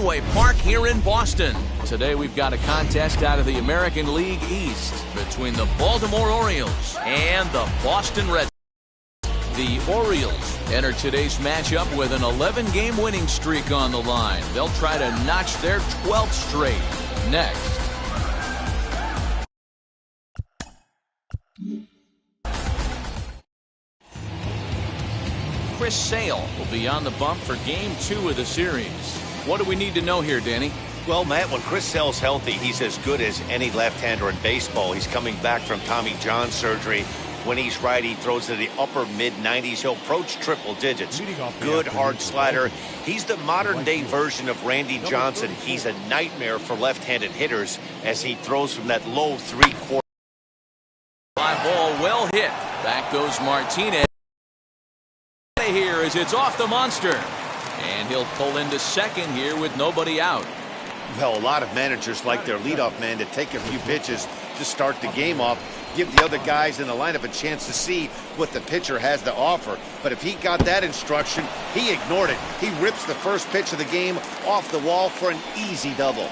Fenway Park here in Boston. Today we've got a contest out of the American League East between the Baltimore Orioles and the Boston Red Sox. The Orioles enter today's matchup with an 11-game winning streak on the line. They'll try to notch their 12th straight. Next. Chris Sale will be on the bump for Game 2 of the series. What do we need to know here, Danny? Well, Matt, when Chris Sale's healthy, he's as good as any left-hander in baseball. He's coming back from Tommy John surgery. When he's right, he throws to the upper mid-90s. He'll approach triple digits. Good hard slider. He's the modern-day version of Randy Johnson. He's a nightmare for left-handed hitters as he throws from that low three-quarter. Fly ball well hit. Back goes Martinez. Here as it's off the monster. And he'll pull into second here with nobody out. Well, a lot of managers like their leadoff man to take a few pitches to start the game off, give the other guys in the lineup a chance to see what the pitcher has to offer. But if he got that instruction, he ignored it. He rips the first pitch of the game off the wall for an easy double.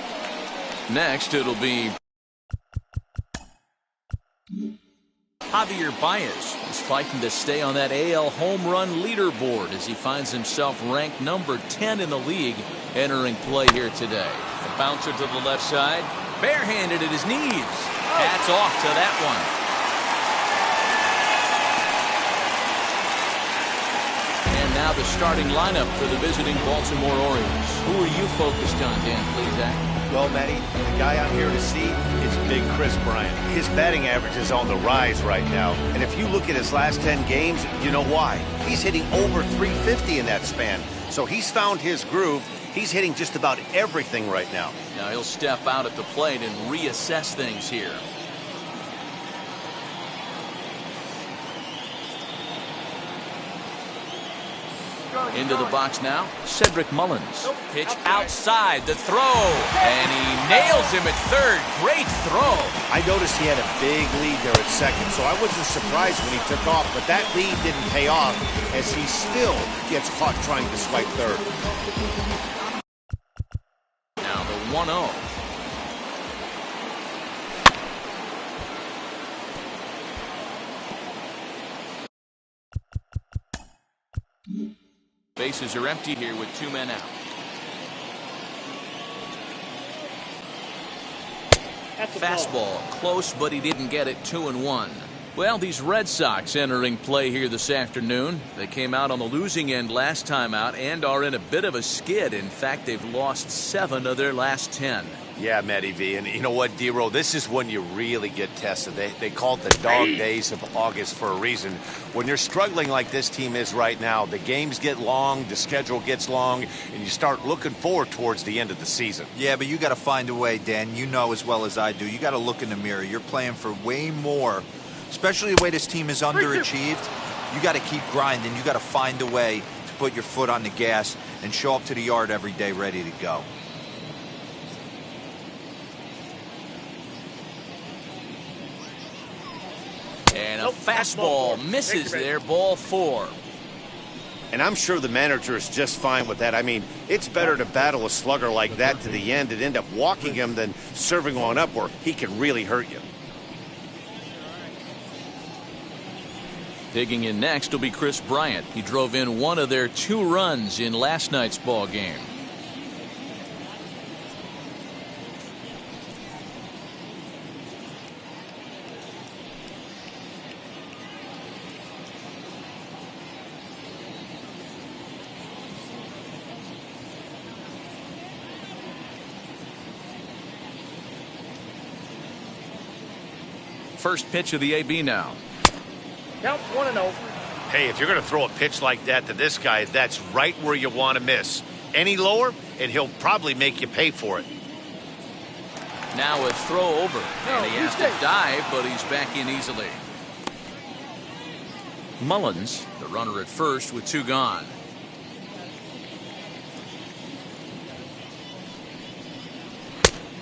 Next, it'll be Javier Baez. He's fighting to stay on that AL home run leaderboard as he finds himself ranked number 10 in the league entering play here today. A bouncer to the left side, barehanded at his knees. Hats off to that one. And now the starting lineup for the visiting Baltimore Orioles. Who are you focused on, Dan, please, Zach? Well, Matty, the guy I'm here to see is Big Chris Bryant. His batting average is on the rise right now. And if you look at his last 10 games, you know why. He's hitting over 350 in that span. So he's found his groove. He's hitting just about everything right now. Now he'll step out at the plate and reassess things here. Into the box now, Cedric Mullins. Pitch outside, the throw, and he nails him at third. Great throw. I noticed he had a big lead there at second, so I wasn't surprised when he took off, but that lead didn't pay off as he still gets caught trying to swipe third. Now the 1-0. Bases are empty here with 2 men out. Fastball close, but he didn't get it. 2-1. Well, these Red Sox entering play here this afternoon. They came out on the losing end last time out and are in a bit of a skid. In fact, they've lost 7 of their last 10. Yeah, Matty V. And you know what, D-Row? This is when you really get tested. They call it the dog days of August for a reason. When you're struggling like this team is right now, the games get long, the schedule gets long, and you start looking forward towards the end of the season. Yeah, but you got to find a way, Dan. You know as well as I do. You got to look in the mirror. You're playing for way more, especially the way this team is underachieved. You got to keep grinding. You got to find a way to put your foot on the gas and show up to the yard every day ready to go. And a fastball misses there, ball 4. And I'm sure the manager is just fine with that. I mean, it's better to battle a slugger like that to the end and end up walking him than serving one up where he can really hurt you. Digging in next will be Chris Bryant. He drove in 1 of their 2 runs in last night's ball game. First pitch of the AB now. Count 1-0. Hey, if you're going to throw a pitch like that to this guy, that's right where you want to miss. Any lower, and he'll probably make you pay for it. Now a throw over, and he has to dive, but he's back in easily. Mullins, the runner at first with 2 gone.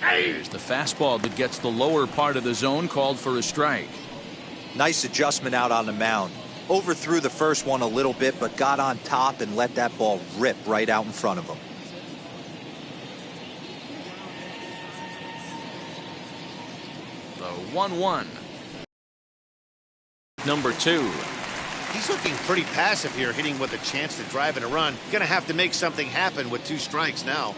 Here's the fastball that gets the lower part of the zone, called for a strike. Nice adjustment out on the mound. Overthrew the first one a little bit, but got on top and let that ball rip right out in front of him. 1-1. Number 2. He's looking pretty passive here, hitting with a chance to drive and a run. Gonna have to make something happen with 2 strikes now.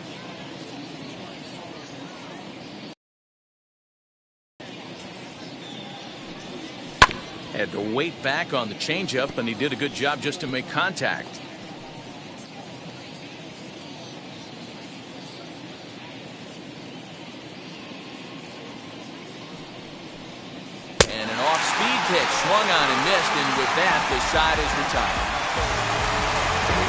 Had to wait back on the changeup, and he did a good job just to make contact. And an off-speed pitch swung on and missed, and with that, the side is retired.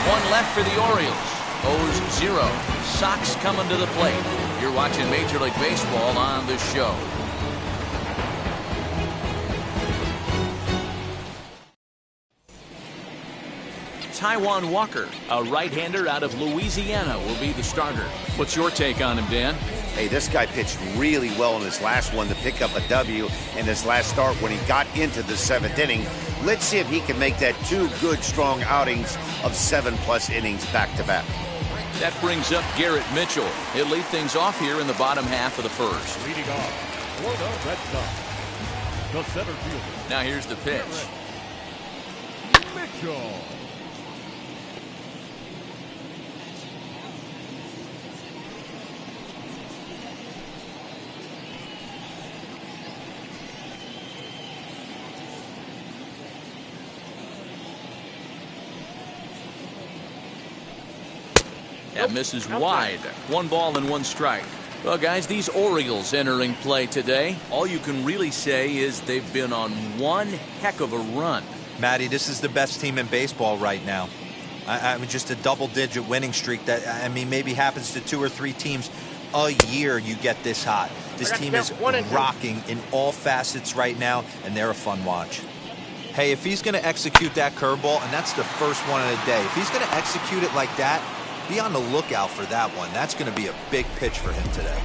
1 left for the Orioles. O's 0. Sox coming to the plate. You're watching Major League Baseball on the show. Taijuan Walker, a right-hander out of Louisiana, will be the starter. What's your take on him, Dan? Hey, this guy pitched really well in his last one to pick up a W in his last start when he got into the 7th inning. Let's see if he can make that 2 good, strong outings of 7+ innings back-to-back. That brings up Garrett Mitchell. He'll lead things off here in the bottom half of the first. Leading off for the Red Sox, the center fielder. Now here's the pitch. Mitchell. That misses wide. 1 ball and 1 strike. Well, guys, these Orioles entering play today, all you can really say is they've been on one heck of a run. Matty, this is the best team in baseball right now. I mean, just a double-digit winning streak that, I mean, maybe happens to 2 or 3 teams a year you get this hot. This team is rocking in all facets right now, and they're a fun watch. Hey, if he's going to execute that curveball, and that's the first one of the day, if he's going to execute it like that, be on the lookout for that one. That's going to be a big pitch for him today.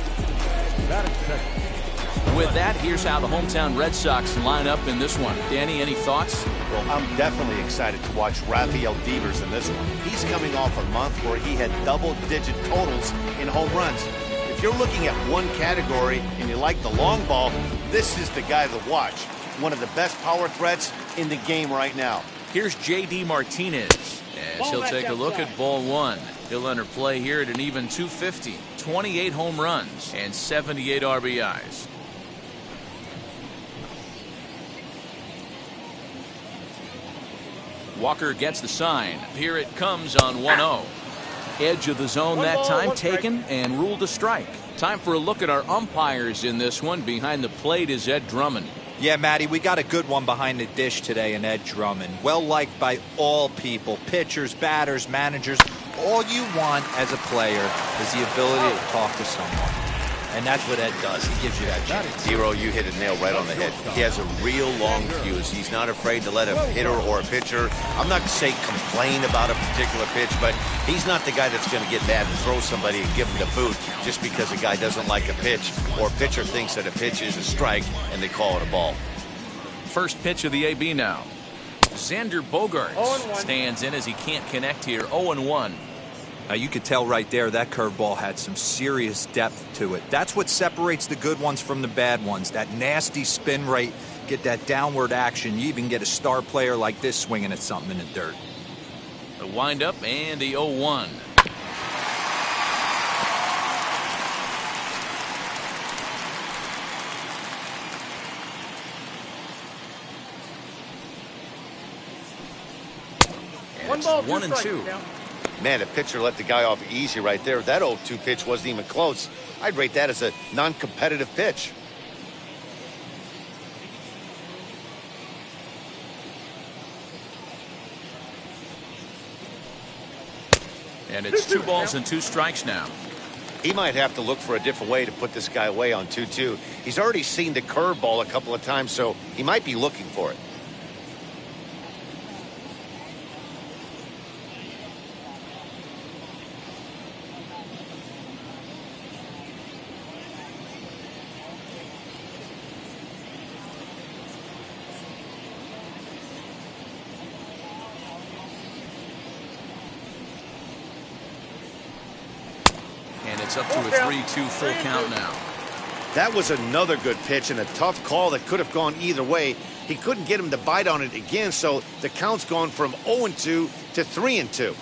With that, here's how the hometown Red Sox line up in this one. Danny, any thoughts? Well, I'm definitely excited to watch Rafael Devers in this one. He's coming off a month where he had double-digit totals in home runs. If you're looking at one category and you like the long ball, this is the guy to watch. One of the best power threats in the game right now. Here's J.D. Martinez as he'll take a look at ball 1. He'll enter play here at an even 250, 28 home runs, and 78 RBIs. Walker gets the sign. Here it comes on 1-0. Edge of the zone that time taken and ruled a strike. Time for a look at our umpires in this one. Behind the plate is Ed Drummond. Yeah, Matty, we got a good one behind the dish today in Ed Drummond. Well-liked by all people, pitchers, batters, managers. All you want as a player is the ability to talk to someone. And that's what Ed does. He gives you that chance. Zero, you hit a nail right on the head. He has a real long fuse. He's not afraid to let a hitter or a pitcher, I'm not going to say complain about a particular pitch, but he's not the guy that's going to get mad and throw somebody and give him the boot just because a guy doesn't like a pitch or a pitcher thinks that a pitch is a strike and they call it a ball. First pitch of the AB now. Xander Bogaerts stands in as he can't connect here. 0-1. Now you could tell right there that curveball had some serious depth to it. That's what separates the good ones from the bad ones. That nasty spin rate, get that downward action. You even get a star player like this swinging at something in the dirt. The windup and the 0-1. One ball, 1 and 2. Man, the pitcher let the guy off easy right there. That 0-2 pitch wasn't even close. I'd rate that as a non-competitive pitch. And it's 2 balls and 2 strikes now. He might have to look for a different way to put this guy away on 2-2. He's already seen the curveball a couple of times, so he might be looking for it. And it's up to a 3-2 full count now. That was another good pitch and a tough call that could have gone either way. He couldn't get him to bite on it again, so the count's gone from 0-2 to 3-2.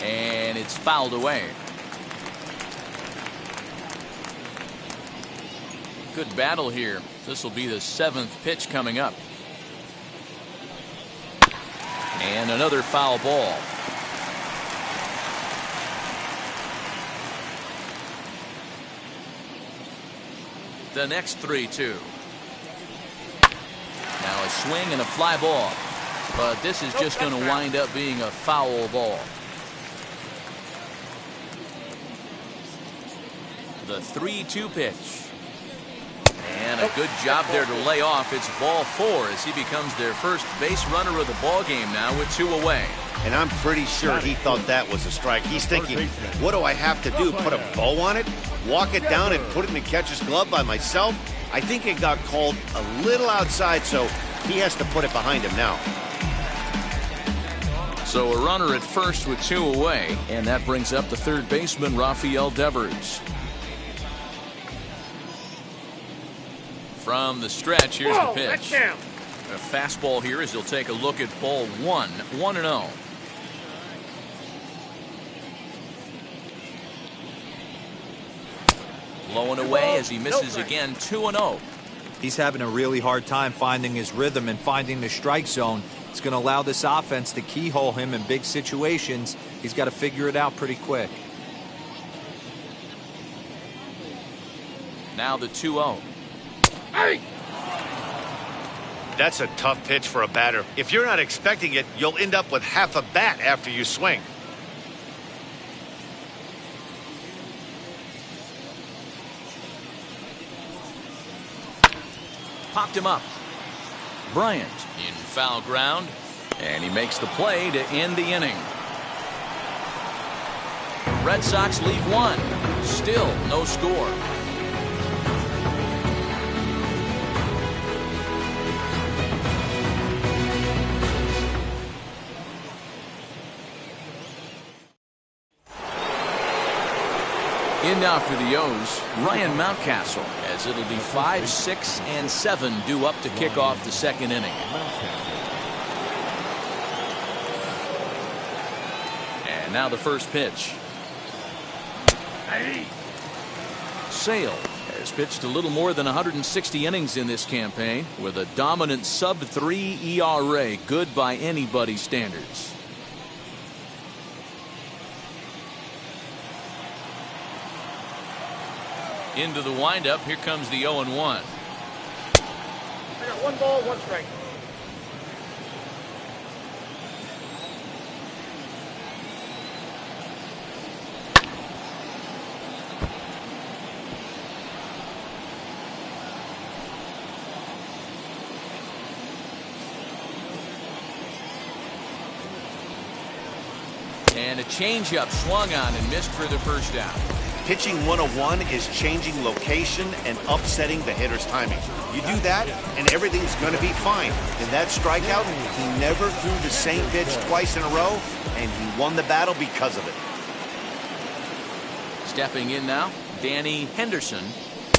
And it's fouled away. Good battle here. This will be the 7th pitch coming up. And another foul ball. The next 3-2. Now a swing and a fly ball. But this is just going to wind up being a foul ball. The 3-2 pitch. And a good job there to lay off. It's ball 4 as he becomes their first base runner of the ball game now with 2 away. And I'm pretty sure he thought that was a strike. He's thinking, what do I have to do? Put a bow on it? Walk it down and put it in the catcher's glove by myself? I think it got called a little outside, so he has to put it behind him now. So a runner at first with 2 away, and that brings up the third baseman, Rafael Devers. From the stretch, here's the pitch. A fastball here as he'll take a look at ball 1, 1-0. Blowing away as he misses again, 2-0. He's having a really hard time finding his rhythm and finding the strike zone. It's going to allow this offense to keyhole him in big situations. He's got to figure it out pretty quick. Now the 2-0. Hey! That's a tough pitch for a batter. If you're not expecting it, you'll end up with half a bat after you swing. Popped him up. Bryant in foul ground, and he makes the play to end the inning. Red Sox lead 1. Still no score. In now for the O's, Ryan Mountcastle, as it'll be 5, 6, and 7 due up to kick off the second inning. And now the first pitch. Sale has pitched a little more than 160 innings in this campaign with a dominant sub-3 ERA, good by anybody's standards. Into the windup. Here comes the 0-1. I got 1 ball, 1 strike. And a changeup swung on and missed for the first down. Pitching 101 is changing location and upsetting the hitter's timing. You do that, and everything's going to be fine. In that strikeout, he never threw the same pitch twice in a row, and he won the battle because of it. Stepping in now, Danny Henderson,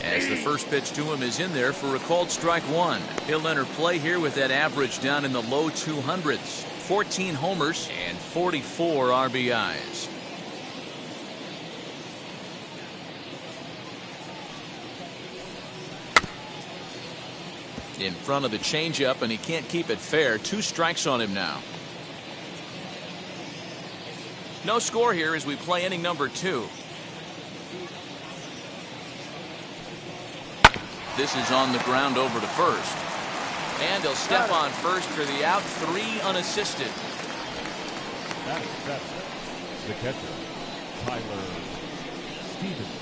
as the first pitch to him is in there for a called strike 1. He'll enter play here with that average down in the low 200s. 14 homers and 44 RBIs. In front of the changeup, and he can't keep it fair. 2 strikes on him now. No score here as we play inning number 2. This is on the ground over to first. And he'll step on first for the out. 3 unassisted. That's the catcher, Tyler Stevenson.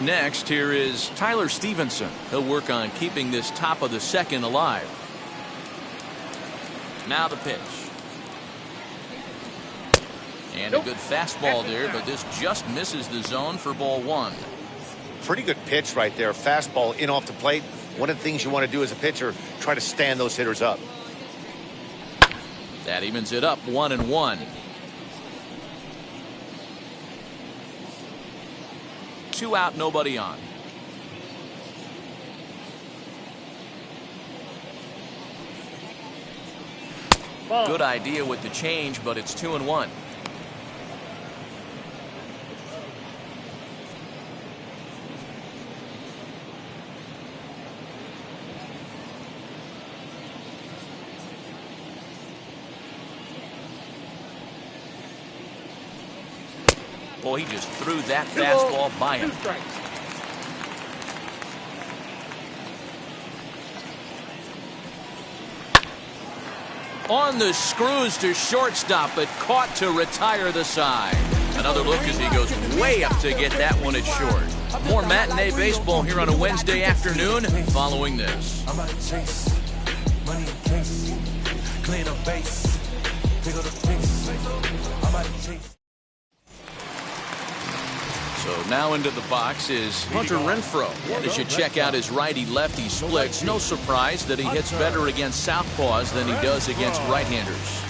Next, here is Tyler Stevenson. He'll work on keeping this top of the second alive. Now the pitch. And a good fastball there, but this just misses the zone for ball 1. Pretty good pitch right there. Fastball in off the plate. One of the things you want to do as a pitcher, try to stand those hitters up. That evens it up 1-1. 2 out, nobody on. Good idea with the change, but it's 2-1. Boy, he just threw that fastball by him. On the screws to shortstop, but caught to retire the side. Another look as he goes way up to get that one at short. More matinee baseball here on a Wednesday afternoon following this. So now into the box is Hunter Renfroe. And as you check out his righty-lefty splits, no surprise that he hits better against southpaws than he does against right-handers.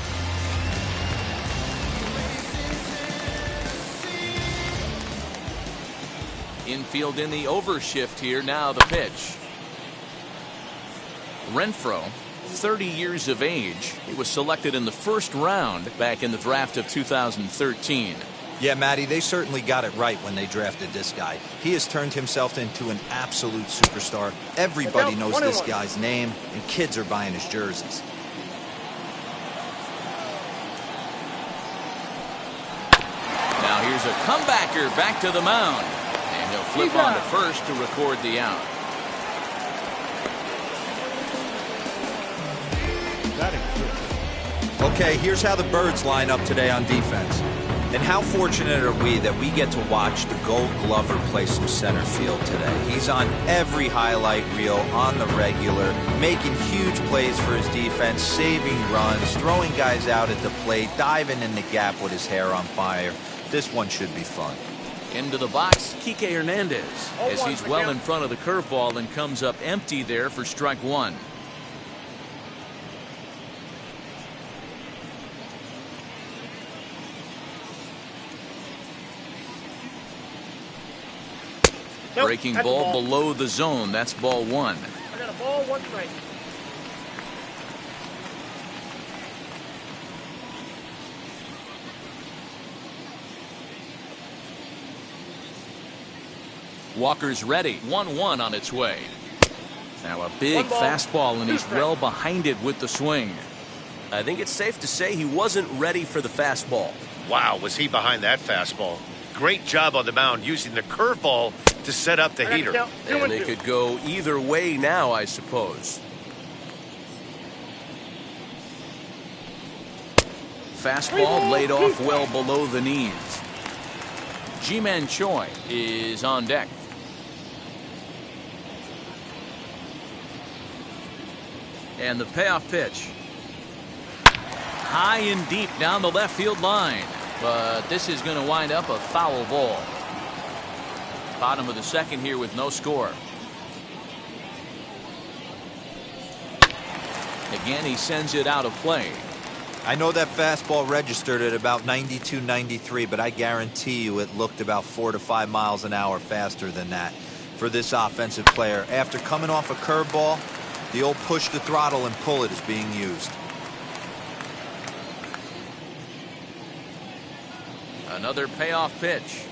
Infield in the overshift here. Now the pitch. Renfroe, 30 years of age. He was selected in the first round back in the draft of 2013. Yeah, Matty, they certainly got it right when they drafted this guy. He has turned himself into an absolute superstar. Everybody knows this guy's name, and kids are buying his jerseys. Now here's a comebacker back to the mound. And he'll flip on to first to record the out. Okay, here's how the Birds line up today on defense. And how fortunate are we that we get to watch the Gold Glover play some center field today. He's on every highlight reel on the regular, making huge plays for his defense, saving runs, throwing guys out at the plate, diving in the gap with his hair on fire. This one should be fun. Into the box, Kike Hernandez, as he's well in front of the curveball and comes up empty there for strike one. Breaking ball below the zone. That's ball one. I got a ball, 1 strike. Walker's ready. 1-1 on its way. Now a big fastball, and he's well behind it with the swing. I think it's safe to say he wasn't ready for the fastball. Wow, was he behind that fastball? Great job on the mound using the curveball to set up the heater. And it could go either way now, I suppose. Fastball laid off well below the knees. Ji-Man Choi is on deck. And the payoff pitch. High and deep down the left field line. But this is going to wind up a foul ball. Bottom of the second here with no score. Again, he sends it out of play. I know that fastball registered at about 92, 93, but I guarantee you it looked about 4 to 5 miles an hour faster than that for this offensive player. After coming off a curveball, the old push the throttle and pull it is being used. Another payoff pitch.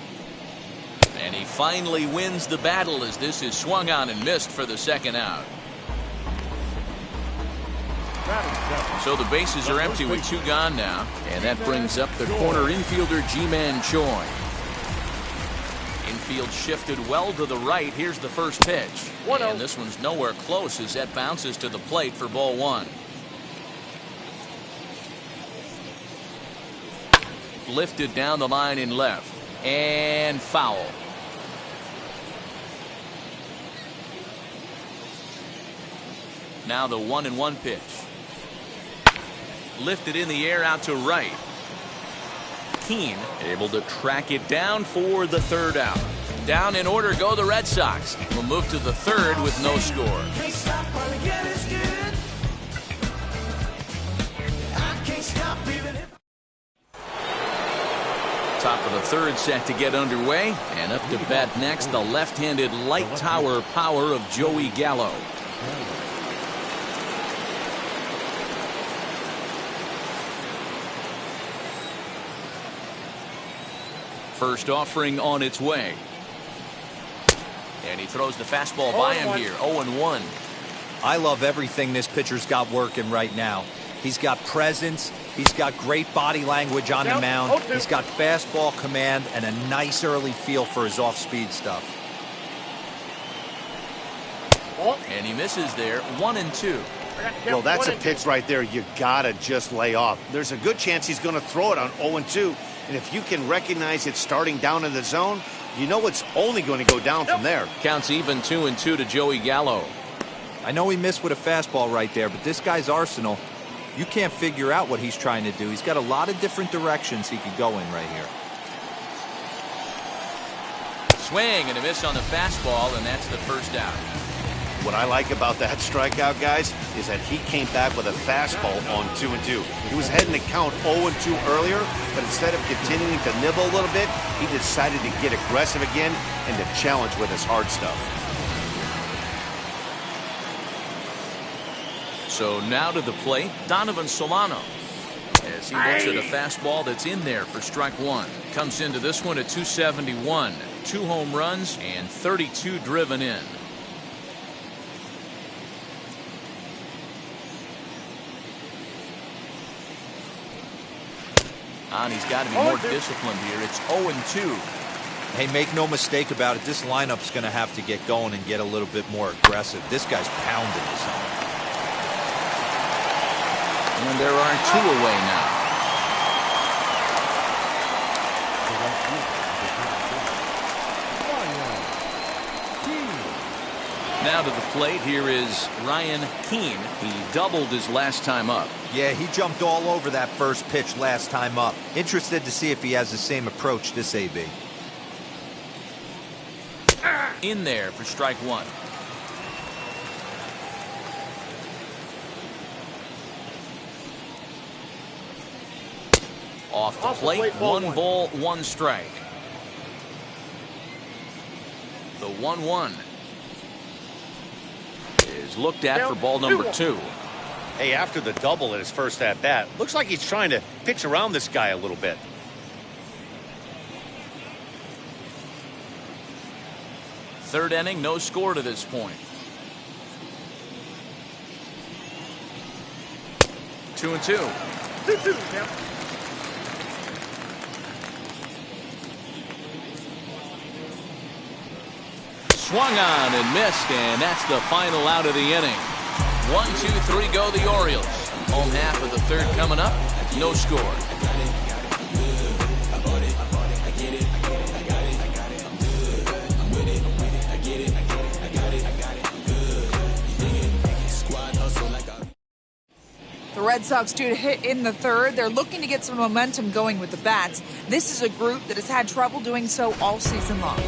And he finally wins the battle as this is swung on and missed for the second out. So the bases are empty with 2 gone now. And that brings up the corner infielder Ji-Man Choi. Infield shifted well to the right. Here's the first pitch. And this one's nowhere close as that bounces to the plate for ball one. Lifted down the line in left. And foul. Now the 1-1 pitch. Lifted in the air out to right. Keane able to track it down for the third out. Down in order go the Red Sox. We'll move to the third with no score. Top of the third set to get underway. And up to bat next, the left-handed light tower power of Joey Gallo. First offering on its way. And he throws the fastball by him here. 0-1. I love everything this pitcher's got working right now. He's got presence. He's got great body language on the mound. He's got fastball command and a nice early feel for his off-speed stuff. And he misses there. 1-2. Well, that's a pitch right there you gotta just lay off. There's a good chance he's going to throw it on 0-2. And if you can recognize it starting down in the zone, you know it's only going to go down from there. Counts even 2-2 to Joey Gallo. I know he missed with a fastball right there, but this guy's arsenal, you can't figure out what he's trying to do. He's got a lot of different directions he could go in right here. Swing and a miss on the fastball, and that's the first out. What I like about that strikeout, guys, is that he came back with a fastball on 2-2. He was heading to count 0-2 earlier, but instead of continuing to nibble a little bit, he decided to get aggressive again and to challenge with his hard stuff. So now to the plate, Donovan Solano. As he looks at a fastball that's in there for strike one. Comes into this one at 271. 2 home runs and 32 driven in. And he's got to be more disciplined here. It's 0-2. Hey, make no mistake about it. This lineup's going to have to get going and get a little bit more aggressive. This guy's pounding himself. And there are 2 away now. Now to the plate, here is Ryan Keane. He doubled his last time up. Yeah, he jumped all over that first pitch last time up. Interested to see if he has the same approach this AB. In there for strike one. Off the plate, 1 ball, 1 strike. The 1-1 is looked at for ball number 2. Hey, after the double in his first at-bat, looks like he's trying to pitch around this guy a little bit. Third inning, no score to this point. 2-2. 2-2, Tim. Swung on and missed, and that's the final out of the inning. 1, 2, 3 go the Orioles. Home half of the third coming up. No score. The Red Sox due to hit in the third. They're looking to get some momentum going with the bats. This is a group that has had trouble doing so all season long.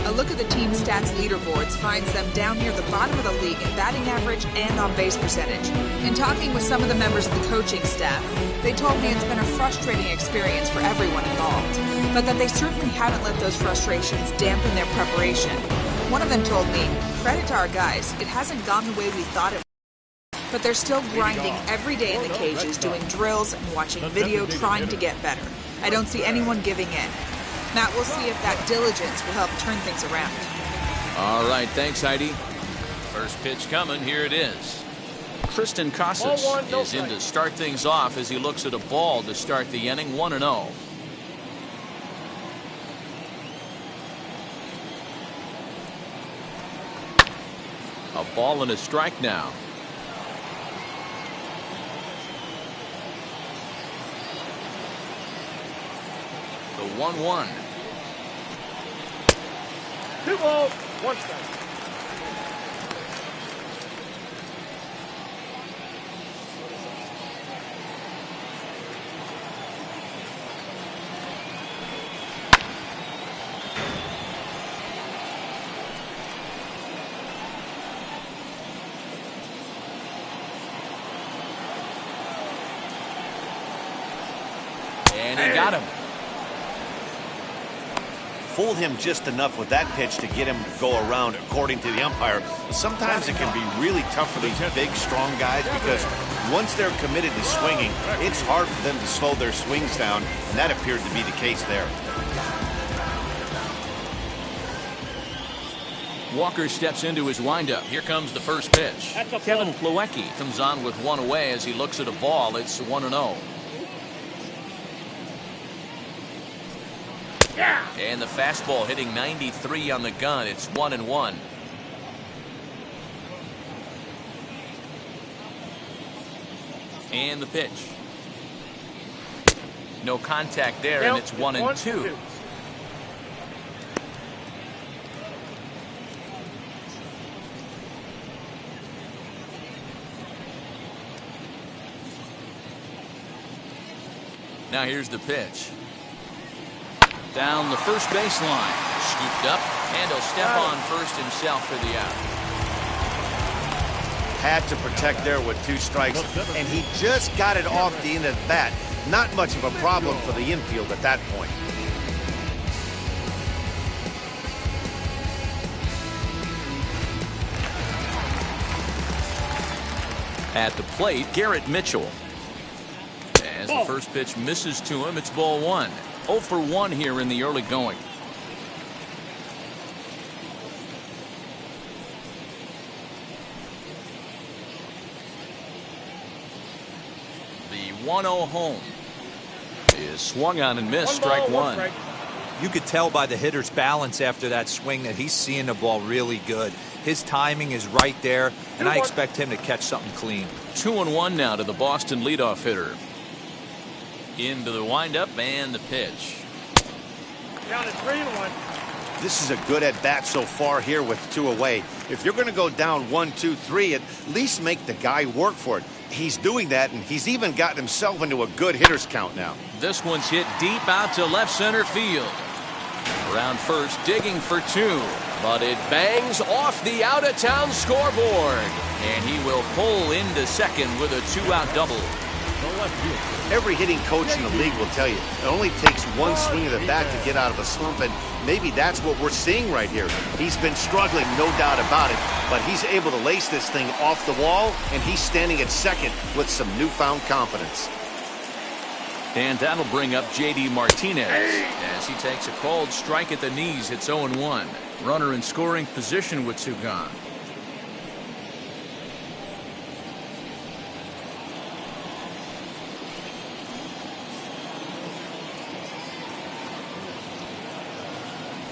A look at the team stats leaderboards finds them down near the bottom of the league in batting average and on base percentage. In talking with some of the members of the coaching staff, they told me it's been a frustrating experience for everyone involved, but that they certainly haven't let those frustrations dampen their preparation. One of them told me, "Credit to our guys, it hasn't gone the way we thought it would, but they're still grinding every day in the cages, doing drills and watching video, trying to get better. I don't see anyone giving in." Matt, we'll see if that diligence will help turn things around. All right, thanks, Heidi. First pitch coming, here it is. Tristan Casas is in to start things off as he looks at a ball to start the inning, 1-0. A ball and a strike now. The 1-1. 2 balls, 1 strike. And he got him. fool him just enough with that pitch to get him to go around, according to the umpire. Sometimes it can be really tough for these big, strong guys because once they're committed to swinging, it's hard for them to slow their swings down, and that appeared to be the case there. Walker steps into his windup. Here comes the first pitch. Kevin Plawecki comes on with one away as he looks at a ball. It's 1-0. And the fastball hitting 93 on the gun. It's 1-1. And the pitch. No contact there, and it's 1-2. Now here's the pitch. Down the first baseline. Scooped up, and he'll step on first himself for the out. Had to protect there with 2 strikes, and he just got it off the end of the bat. Not much of a problem for the infield at that point. At the plate, Garrett Mitchell. As the first pitch misses to him, it's ball 1. 0 for 1 here in the early going. The 1-0 home is swung on and missed. Strike 1. You could tell by the hitter's balance after that swing that he's seeing the ball really good. His timing is right there, and I expect him to catch something clean. 2-1 now to the Boston leadoff hitter. Into the windup and the pitch. Down to 3-1. This is a good at-bat so far here with 2 away. If you're going to go down 1, 2, 3, at least make the guy work for it. He's doing that, and he's even gotten himself into a good hitter's count now. This one's hit deep out to left center field. Around first, digging for 2. But it bangs off the out-of-town scoreboard. And he will pull into second with a 2-out double. Every hitting coach in the league will tell you it only takes one swing of the bat to get out of a slump, and maybe that's what we're seeing right here. He's been struggling, no doubt about it, but he's able to lace this thing off the wall, and he's standing at second with some newfound confidence. And that'll bring up J.D. Martinez as he takes a called strike at the knees. It's 0-1. Runner in scoring position with 2 gone.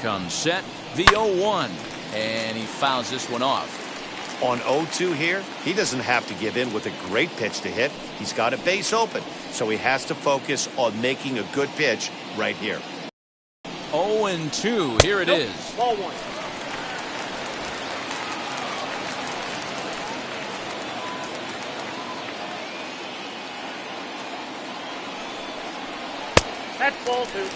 Comes set, the 0-1, and he fouls this one off. On 0-2 here, he doesn't have to give in with a great pitch to hit. He's got a base open, so he has to focus on making a good pitch right here. 0-2, here it is. Ball 1. That's ball 2.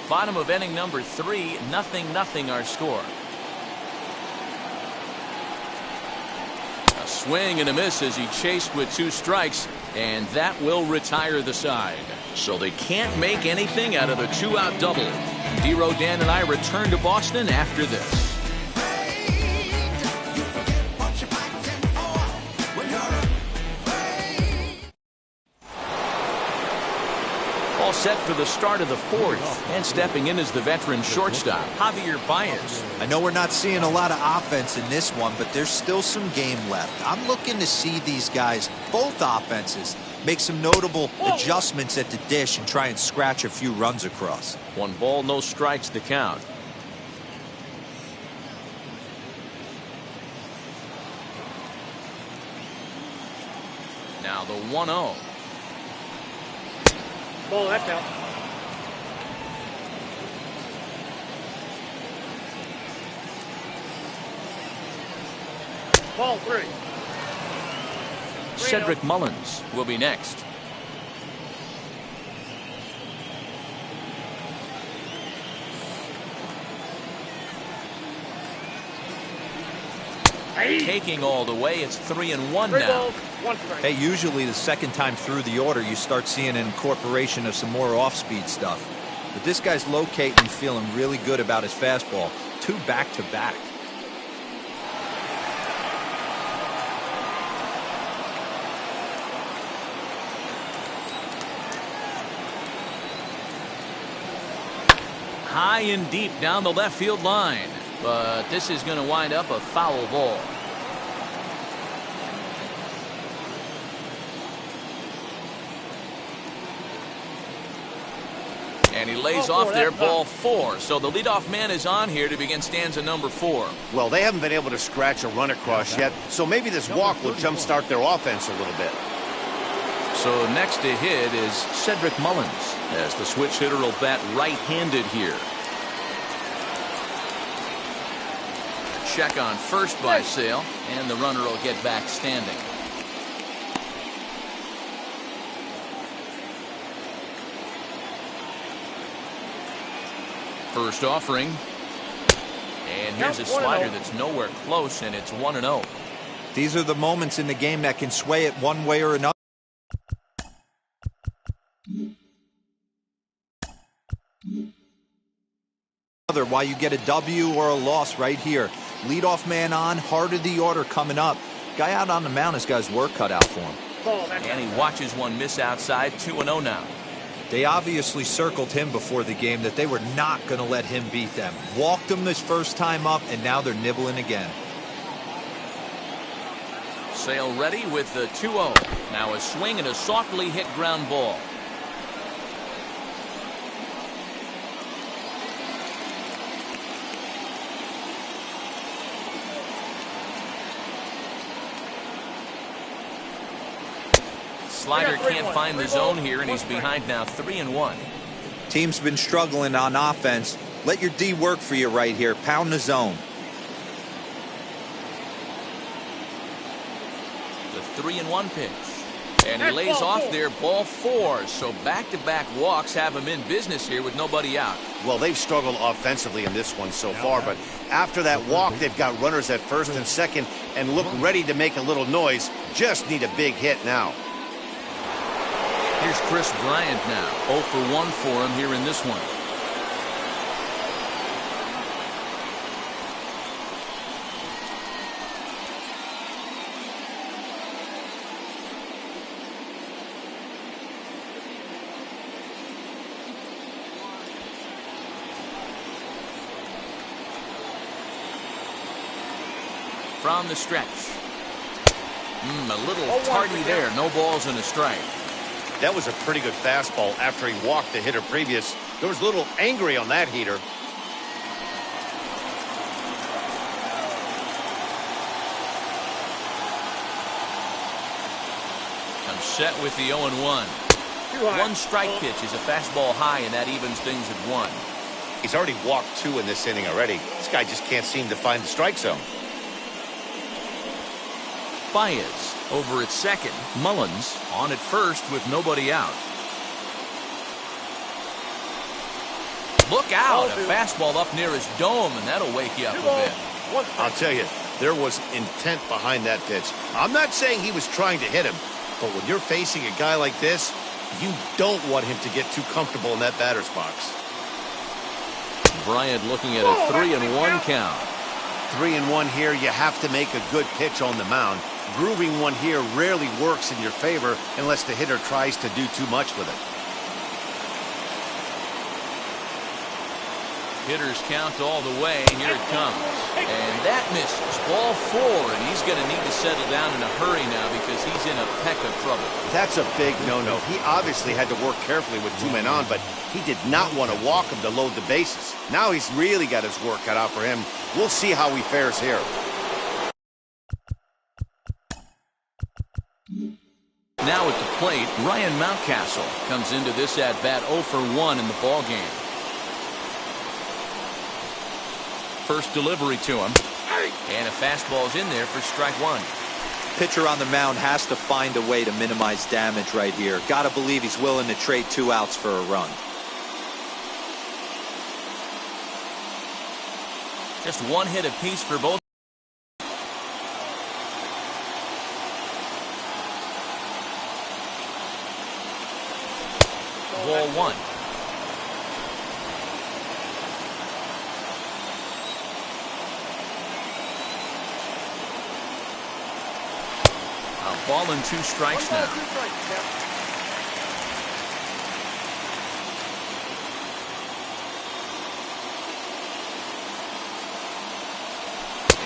Bottom of inning number 3, 0-0 our score. A swing and a miss as he chased with 2 strikes, and that will retire the side. So they can't make anything out of the 2-out double. D-Row, Dan, and I return to Boston after this. All set for the start of the 4th, and stepping in is the veteran shortstop, Javier Baez. I know we're not seeing a lot of offense in this one, but there's still some game left. I'm looking to see these guys, both offenses, make some notable adjustments at the dish and try and scratch a few runs across. 1 ball, no strikes the count. Now the 1-0. Ball, that's out. Ball 3. Cedric Mullins will be next. Taking all the way, it's 3-1 Three now. balls, one strike. Hey, usually the second time through the order, you start seeing an incorporation of some more off-speed stuff. But this guy's locating and feeling really good about his fastball. 2 back-to-back. High and deep down the left field line. But this is going to wind up a foul ball. And he lays off there, ball 4. So the leadoff man is on here to begin stanza number 4. Well, they haven't been able to scratch a run across yet, so maybe this walk will jumpstart their offense a little bit. So next to hit is Cedric Mullins, as the switch hitter will bat right-handed here. Check on first by Sale, and the runner will get back standing. First offering. And here's a slider that's nowhere close, and it's 1-0. These are the moments in the game that can sway it one way or another. Why you get a W or a loss right here. Leadoff man on, heart of the order coming up. Guy out on the mound has got his work cut out for him. And he watches one miss outside. 2-0 now. They obviously circled him before the game that they were not going to let him beat them. Walked him this first time up, and now they're nibbling again. Sale ready with the 2-0. Now a swing and a softly hit ground ball. Slider can't find the zone here, and he's behind now 3-1. Team's been struggling on offense. Let your D work for you right here. Pound the zone. The 3-1 pitch. And he lays off there, ball 4. So back-to-back walks have him in business here with nobody out. Well, they've struggled offensively in this one so far, but after that walk, they've got runners at first and second and look ready to make a little noise. Just need a big hit now. Here's Chris Bryant now. 0 for 1 for him here in this one. From the stretch. A little tardy there. No balls and a strike. That was a pretty good fastball after he walked the hitter previous. There was a little angry on that heater. I'm set with the 0-1. One strike pitch is a fastball high, and that evens things at 1. He's already walked 2 in this inning already. This guy just can't seem to find the strike zone. Baez over at second. Mullins on at first with nobody out. Look out. A fastball up near his dome, and that'll wake you up a bit. I'll tell you, there was intent behind that pitch. I'm not saying he was trying to hit him, but when you're facing a guy like this, you don't want him to get too comfortable in that batter's box. Bryant looking at a 3-1 count. 3-1 here. You have to make a good pitch on the mound. Grooving one here rarely works in your favor unless the hitter tries to do too much with it. Hitters count all the way. Here it comes. And that misses. Ball 4, and he's going to need to settle down in a hurry now because he's in a peck of trouble. That's a big no-no. He obviously had to work carefully with 2 men on, but he did not want to walk him to load the bases. Now he's really got his work cut out for him. We'll see how he fares here. Now at the plate, Ryan Mountcastle comes into this at-bat 0 for 1 in the ballgame. First delivery to him. And a fastball's in there for strike 1. Pitcher on the mound has to find a way to minimize damage right here. Gotta believe he's willing to trade 2 outs for a run. Just 1 hit apiece for both. 1. A ball and 2 strikes now.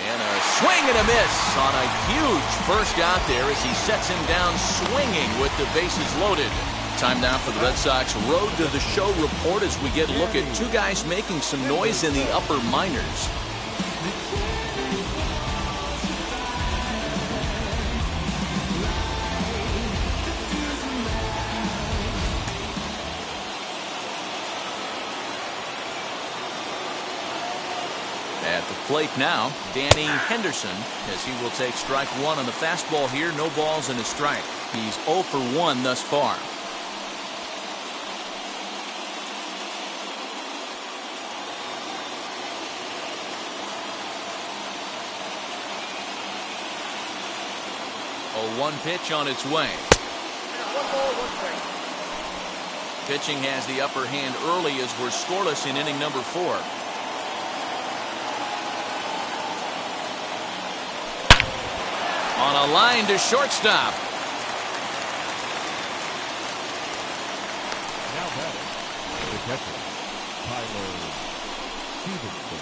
And a swing and a miss on a huge first out there as he sets him down swinging with the bases loaded. Time now for the Red Sox Road to the Show report as we get a look at 2 guys making some noise in the upper minors. At the plate now, Danny Henderson, as he will take strike 1 on the fastball here. No balls and a strike. He's 0 for 1 thus far. A 1 pitch on its way. 1 ball, 1 strike. Pitching has the upper hand early as we're scoreless in inning number 4. On a line to shortstop. Now batting, the catcher, Tyler Stevenson.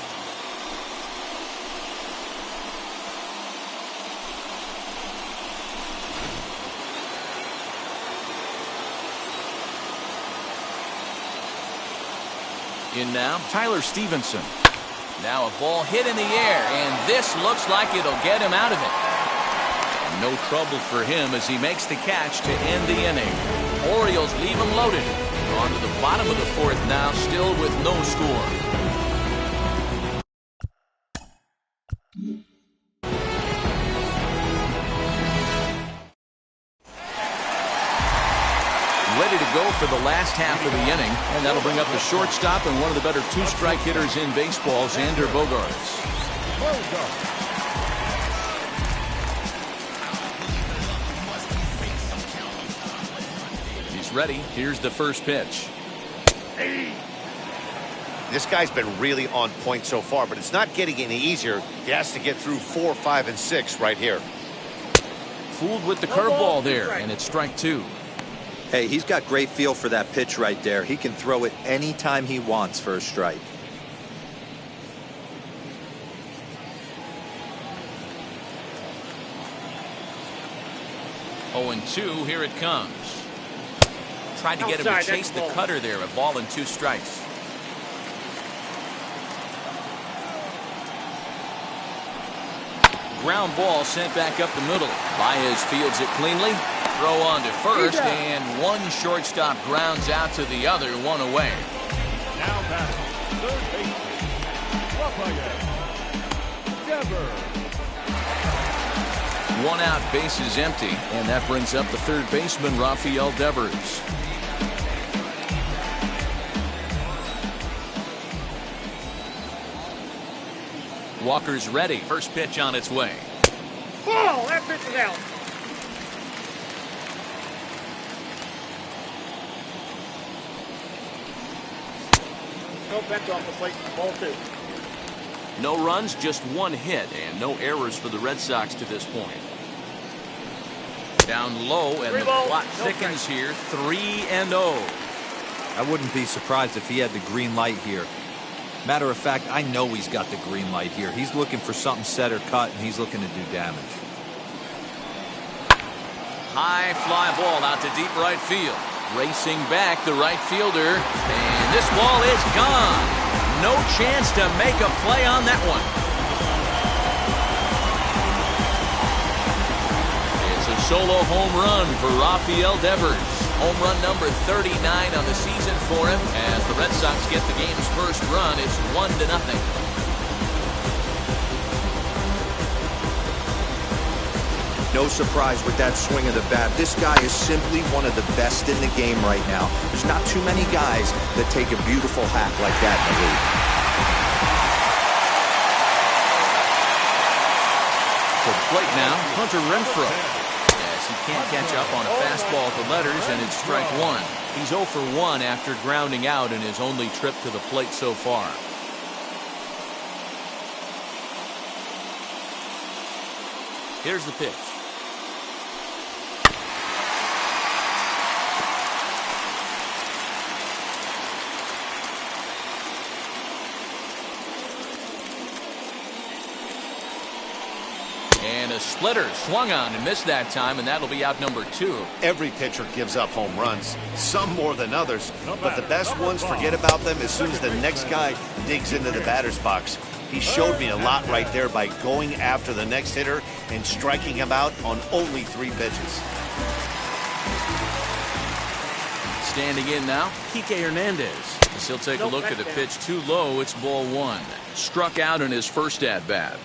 In now, Tyler Stevenson. Now a ball hit in the air, and this looks like it'll get him out of it. No trouble for him as he makes the catch to end the inning. Orioles leave him loaded. On to the bottom of the 4th now, still with no score. Ready to go for the last half of the inning, and that'll bring up the shortstop and one of the better 2-strike hitters in baseball, Xander Bogaerts. Ready. Here's the first pitch. This guy's been really on point so far, but it's not getting any easier. He has to get through 4, 5, and 6 right here. Fooled with the curveball there, and it's strike 2. Hey, he's got great feel for that pitch right there. He can throw it anytime he wants for a strike. Oh, and 2. Here it comes. Tried to get him to chase the cutter there. A ball and 2 strikes. Ground ball sent back up the middle. Baez fields it cleanly. Throw on to first, and one shortstop grounds out to the other, 1 away. Now batting, third baseman, Raphael Devers. 1 out, bases empty, and that brings up the third baseman, Rafael Devers. Walker's ready. First pitch on its way. Ball! That pitch is out. No bent off the plate. Ball 2. No runs, just 1 hit, and no errors for the Red Sox to this point. Down low, and the clock thickens here. 3-0. I wouldn't be surprised if he had the green light here. Matter of fact, I know he's got the green light here. He's looking for something set or cut, and he's looking to do damage. High fly ball out to deep right field. Racing back, the right fielder, and this ball is gone. No chance to make a play on that one. It's a solo home run for Rafael Devers. Home run number 39 on the season for him. As the Red Sox get the game's first run, it's 1-0. No surprise with that swing of the bat. This guy is simply one of the best in the game right now. There's not too many guys that take a beautiful hack like that in the league. To the plate now, Hunter Renfroe. As he can't catch up on a fastball at the letters, and it's strike one. He's 0 for 1 after grounding out in his only trip to the plate so far. Here's the pitch. And a splitter swung on and missed that time, and that'll be out number 2. Every pitcher gives up home runs, some more than others, but the best ones forget about them as soon as the next guy digs into the batter's box. He showed me a lot right there by going after the next hitter and striking him out on only 3 pitches. Standing in now, Kike Hernandez. As he'll take a look at a pitch too low. It's ball 1. Struck out in his first at-bat.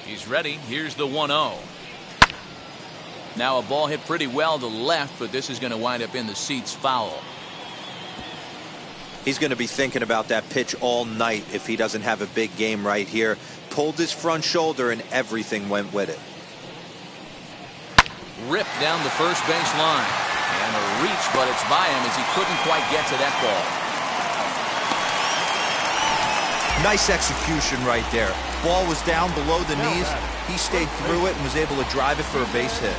He's ready. Here's the 1-0. Now a ball hit pretty well to left, but this is going to wind up in the seats foul. He's going to be thinking about that pitch all night if he doesn't have a big game right here. Pulled his front shoulder and everything went with it. Ripped down the first base line. And a reach, but it's by him as he couldn't quite get to that ball. Nice execution right there. Ball was down below the knees. He stayed through it and was able to drive it for a base hit.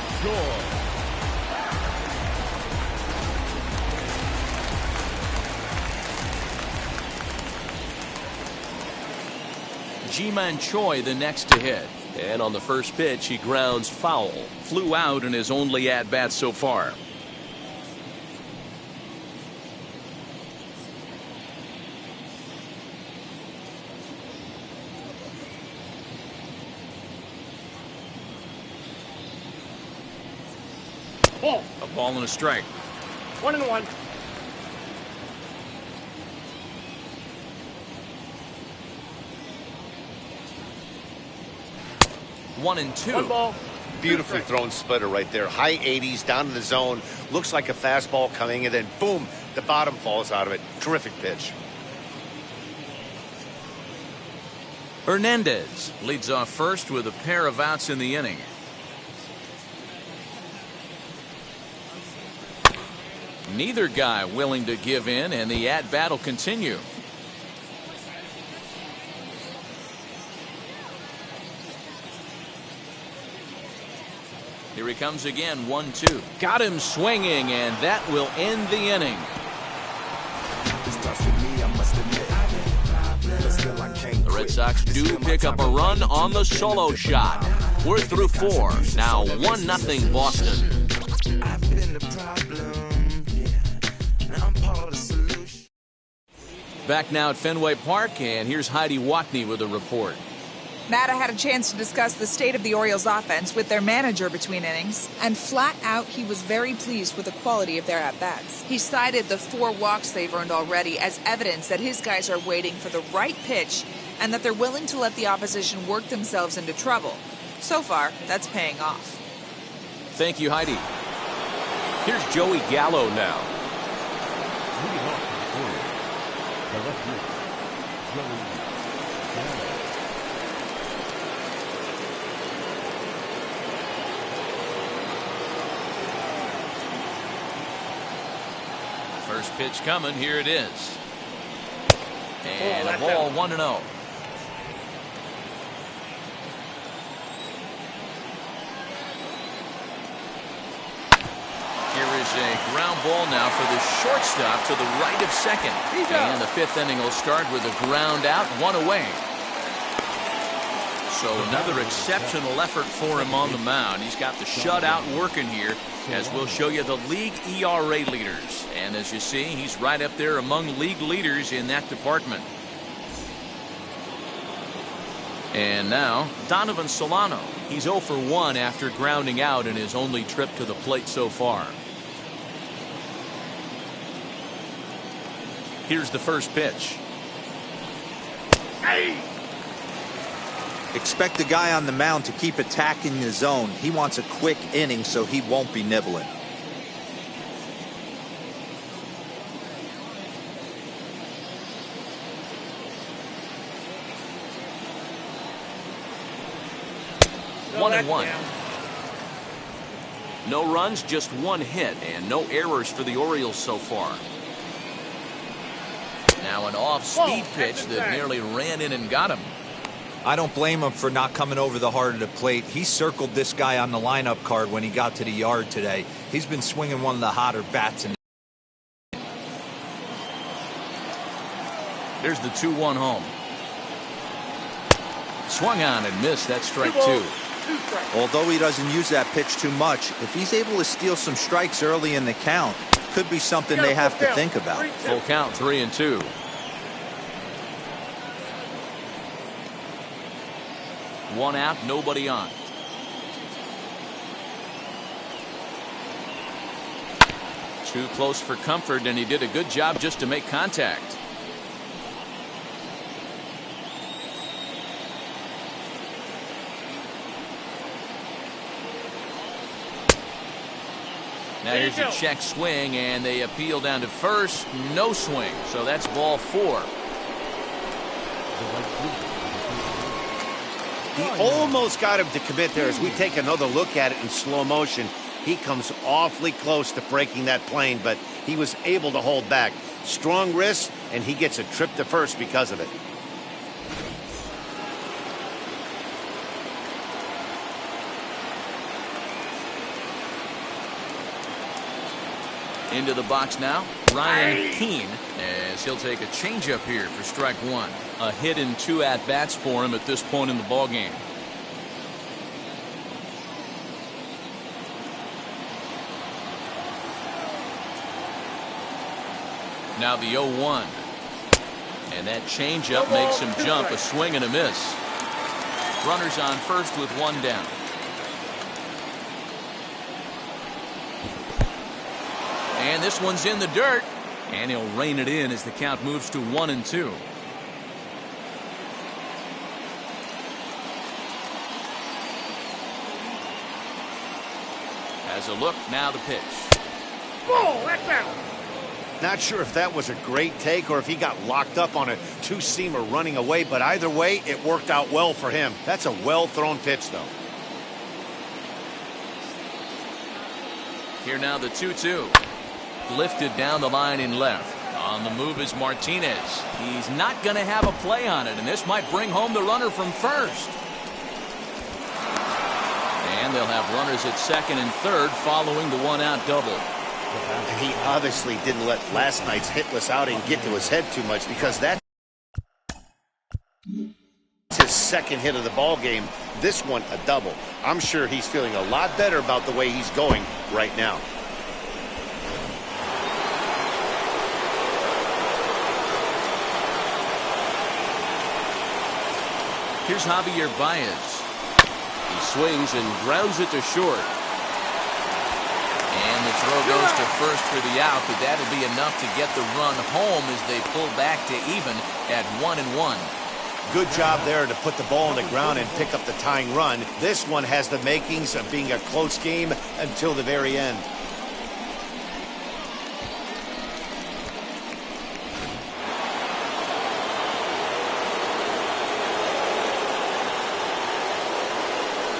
Ji-Man Choi the next to hit. And on the first pitch, he grounds foul. Flew out in his only at-bat so far. Ball. A ball and a strike. 1-1. One and two. 1 ball. Beautifully thrown splitter right there. High 80s down in the zone. Looks like a fastball coming, and then boom, the bottom falls out of it. Terrific pitch. Hernandez leads off first with a pair of outs in the inning. Neither guy willing to give in, and the at-bat will continue. Here he comes again, 1-2. Got him swinging, and that will end the inning. The Red Sox do pick up a run on the solo shot. We're through 4. Now 1-0 Boston. Back now at Fenway Park, and here's Heidi Watney with a report. Matt, I had a chance to discuss the state of the Orioles offense with their manager between innings, and flat out he was very pleased with the quality of their at-bats. He cited the 4 walks they've earned already as evidence that his guys are waiting for the right pitch and that they're willing to let the opposition work themselves into trouble. So far, that's paying off. Thank you, Heidi. Here's Joey Gallo now. Leading off for the Orioles, the left fielder, Joey Gallo. First pitch coming. Here it is. And a ball, 1-0. Here is a ground ball now for the shortstop to the right of second. And the 5th inning will start with a ground out, 1 away. So another exceptional effort for him on the mound. He's got the shutout working here, as we'll show you the league ERA leaders. And as you see, he's right up there among league leaders in that department. And now, Donovan Solano. He's 0 for 1 after grounding out in his only trip to the plate so far. Here's the first pitch. Expect the guy on the mound to keep attacking the zone. He wants a quick inning so he won't be nibbling. 1-1. down. No runs, just one hit, and no errors for the Orioles so far. Now an off-speed pitch that nearly ran in and got him. I don't blame him for not coming over the heart of the plate. He circled this guy on the lineup card when he got to the yard today. He's been swinging one of the hotter bats in. Here's the 2-1 home. Swung on and missed. That's strike 2. 2 strikes. Although he doesn't use that pitch too much, if he's able to steal some strikes early in the count, could be something they have to think about. Full count, 3-2. One out, nobody on. Too close for comfort, and he did a good job just to make contact. Now here's a check swing, and they appeal down to first. No swing, so that's ball 4. He almost got him to commit there. As we take another look at it in slow motion, he comes awfully close to breaking that plane, but he was able to hold back. Strong wrist, and he gets a trip to first because of it. Into the box now, Ryan Keene, as he'll take a changeup here for strike 1. A hit in 2 at-bats for him at this point in the ballgame. Now the 0-1. And that changeup makes him jump. A swing and a miss. Runners on first with 1 down. And this one's in the dirt, and he'll rein it in as the count moves to 1-2. As a look, now the pitch. Ball, that's out. Not sure if that was a great take or if he got locked up on a two-seamer running away, but either way, it worked out well for him. That's a well-thrown pitch, though. Here now the 2-2. Lifted down the line in left. On the move is Martinez. He's not going to have a play on it, and this might bring home the runner from first. And they'll have runners at second and third following the 1-out double. And he obviously didn't let last night's hitless outing get to his head too much, because that's his second hit of the ball game. This one a double. I'm sure he's feeling a lot better about the way he's going right now. Here's Javier Baez. He swings and grounds it to short. And the throw goes to first for the out, but that'll be enough to get the run home as they pull back to even at 1-1. Good job there to put the ball on the ground and pick up the tying run. This one has the makings of being a close game until the very end.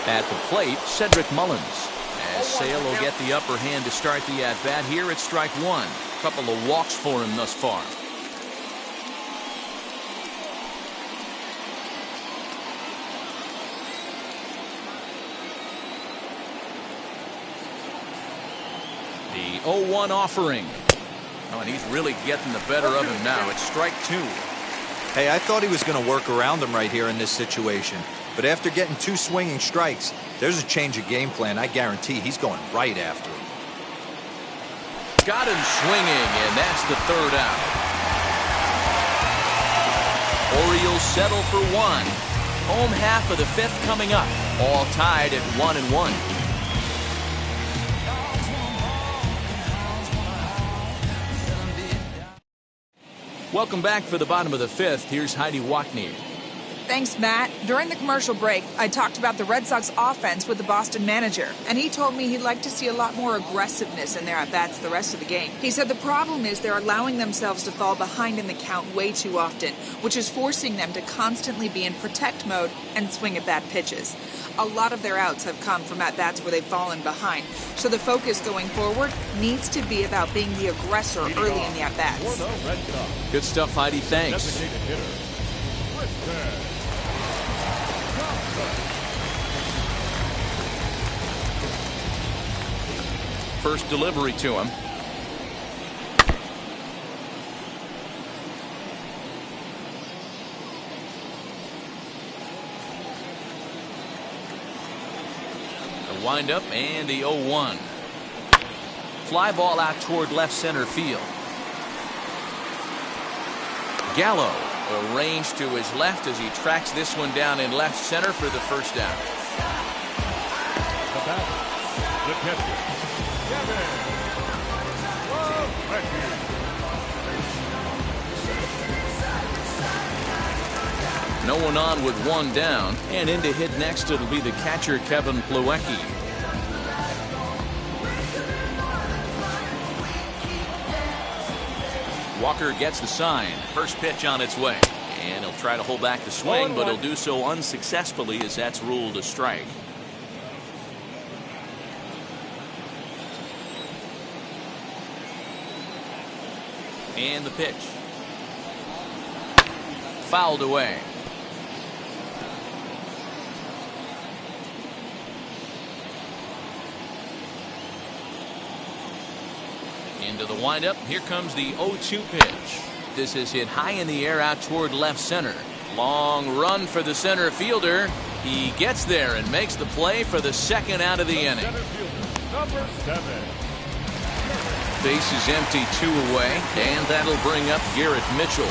At the plate, Cedric Mullins. As Sale will get the upper hand to start the at-bat here at strike 1. Couple of walks for him thus far. The 0-1 offering. Oh, and he's really getting the better of him now. It's strike 2. Hey, I thought he was going to work around him right here in this situation. But after getting 2 swinging strikes, there's a change of game plan. I guarantee he's going right after him. Got him swinging, and that's the 3rd out. Orioles settle for 1. Home half of the 5th coming up. All tied at 1-1. Welcome back for the bottom of the 5th. Here's Heidi Wackney. Thanks, Matt. During the commercial break, I talked about the Red Sox offense with the Boston manager, and he told me he'd like to see a lot more aggressiveness in their at-bats the rest of the game. He said the problem is they're allowing themselves to fall behind in the count way too often, which is forcing them to constantly be in protect mode and swing at bad pitches. A lot of their outs have come from at-bats where they've fallen behind, so the focus going forward needs to be about being the aggressor early in the at-bats. Good stuff, Heidi. Thanks. Designated hitter, Christian. First delivery to him. The windup and the 0-1. Fly ball out toward left center field. Gallo arranged to his left as he tracks this one down in left center for the first down. The batter, the catcher, Kevin. No one on with one down, and in to hit next it'll be the catcher Kevin Plawecki. Walker gets the sign. First pitch on its way. And he'll try to hold back the swing, but he'll do so unsuccessfully as that's ruled a strike. And the pitch. Fouled away. Into the windup. Here comes the 0-2 pitch. This is hit high in the air out toward left center. Long run for the center fielder. He gets there and makes the play for the second out of the inning. Number 7. Base is empty, 2 away, and that'll bring up Garrett Mitchell.